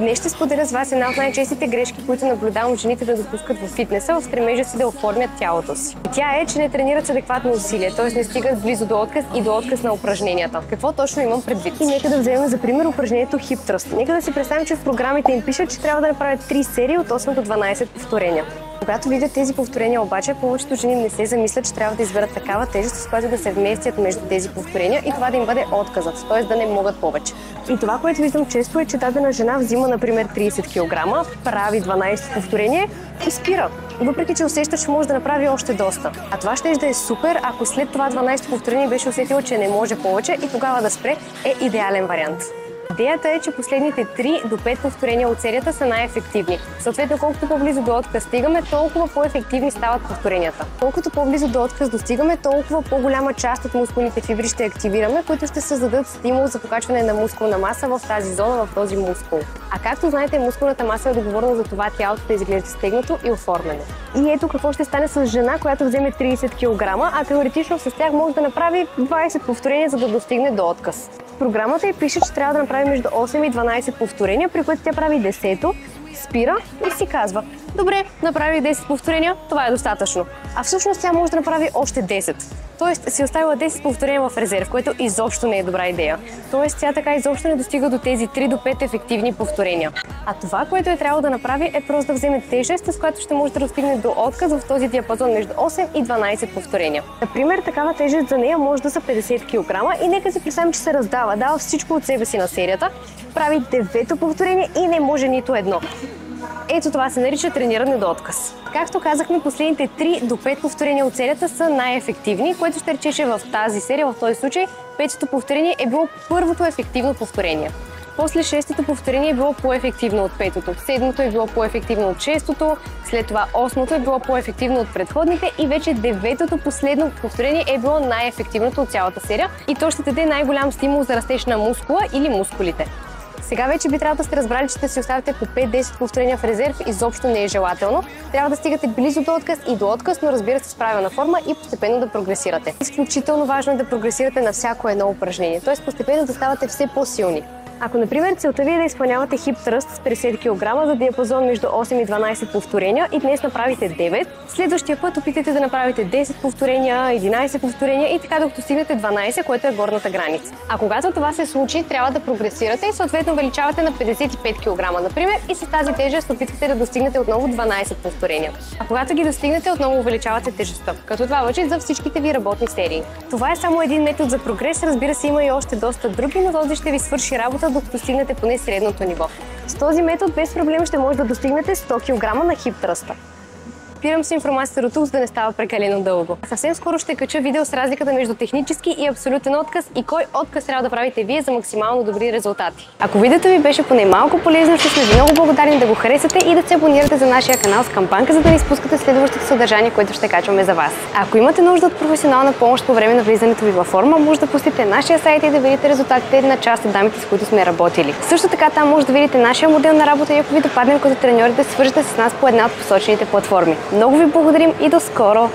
Днес ще споделя с вас една от най-честите грешки, които наблюдавам жените да допускат в фитнеса в стремежа си да оформят тялото си. Тя е, че не тренират с адекватно усилие, т.е. не стигат близо до отказ и до отказ на упражненията. Какво точно имам предвид? И нека да вземем за пример упражнението Hip Thrust. Нека да си представим, че в програмите им пишат, че трябва да направят 3 серии от 8 до 12 повторения. Когато видят тези повторения обаче, повечето жени не се замислят, че трябва да изберат такава тежест, с която да се вместят между тези повторения и това да им бъде отказът, т.е. да не могат повече. И това, което виждам често е, че дадена жена взима, например, 30 кг, прави 12 повторения и спира. Въпреки че усеща, че може да направи още доста. А това ще да е супер, ако след това 12 повторения беше усетила, че не може повече и тогава да спре, е идеален вариант. Идеята е, че последните 3 до 5 повторения от серията са най-ефективни. Съответно, колкото по-близо до отказ стигаме, толкова по-ефективни стават повторенията. Колкото по-близо до отказ достигаме, толкова по-голяма част от мускулните фибри ще активираме, които ще създадат стимул за покачване на мускулна маса в тази зона, в този мускул. А както знаете, мускулната маса е договорена за това тялото да изглежда стегнато и оформено. И ето какво ще стане с жена, която вземе 30 кг, а теоретично с тях може да направи 20 повторения, за да достигне до отказ. В програмата й пише, че трябва да направи между 8 и 12 повторения, при което тя прави 10-то, спира и си казва: добре, направих 10 повторения, това е достатъчно. А всъщност тя може да направи още 10. Тоест си оставила 10 повторения в резерв, което изобщо не е добра идея. Тоест тя така изобщо не достига до тези 3 до 5 ефективни повторения. А това, което е трябвало да направи, е просто да вземе тежест, с която ще може да достигне до отказ в този диапазон между 8 и 12 повторения. Например, такава тежест за нея може да са 50 кг и нека си представим, че се раздава, дава всичко от себе си на серията, прави 9-то повторение и не може нито едно. Ето това се нарича трениране до отказ. Както казахме, последните 3 до 5 повторения от серията са най-ефективни, което ще рече, че в тази серия, в този случай, 5-то повторение е било първото ефективно повторение. После 6-то повторение е било по-ефективно от 5-то, 7-то е било по-ефективно от 6-то, след това 8-то е било по-ефективно от предходните и вече 9-то последно повторение е било най-ефективното от цялата серия и то ще даде най-голям стимул за растеж на мускула или мускулите. Сега вече би трябвало да сте разбрали, че да си оставите по 5-10 повторения в резерв изобщо не е желателно. Трябва да стигате близо до отказ и до отказ, но разбира се с правилна форма и постепенно да прогресирате. Изключително важно е да прогресирате на всяко едно упражнение, т.е. постепенно да ставате все по-силни. Ако, например, целта ви е да изпълнявате Hip Thrust с 50 кг за диапазон между 8 и 12 повторения и днес направите 9, следващия път опитайте да направите 10 повторения, 11 повторения и така докато стигнете 12, което е горната граница. А когато това се случи, трябва да прогресирате и съответно увеличавате на 55 кг, например, и с тази тежест опитвате да достигнете отново 12 повторения. А когато ги достигнете, отново увеличавате тежестта, като това важи за всичките ви работни серии. Това е само един метод за прогрес, разбира се, има и още доста други, но този ще ви свърши работа, докато стигнете поне средното ниво. С този метод без проблем ще може да достигнете 100 кг на Hip Thrust. Спирам си информацията до тук, за да не става прекалено дълго. Съвсем скоро ще кача видео с разликата между технически и абсолютен отказ и кой отказ трябва да правите вие за максимално добри резултати. Ако видеото ви беше поне малко полезно, ще сме ви много благодарни да го харесате и да се абонирате за нашия канал с камбанка, за да не изпускате следващото съдържание, което ще качваме за вас. Ако имате нужда от професионална помощ по време на влизането ви във форма, може да посетите нашия сайт и да видите резултатите на част от дамите, с които сме работили. Също така там може да видите нашия модел на работа и ако ви допаднем като треньори, да свържете с нас по една от посочените платформи. Много ви благодарим и до скоро!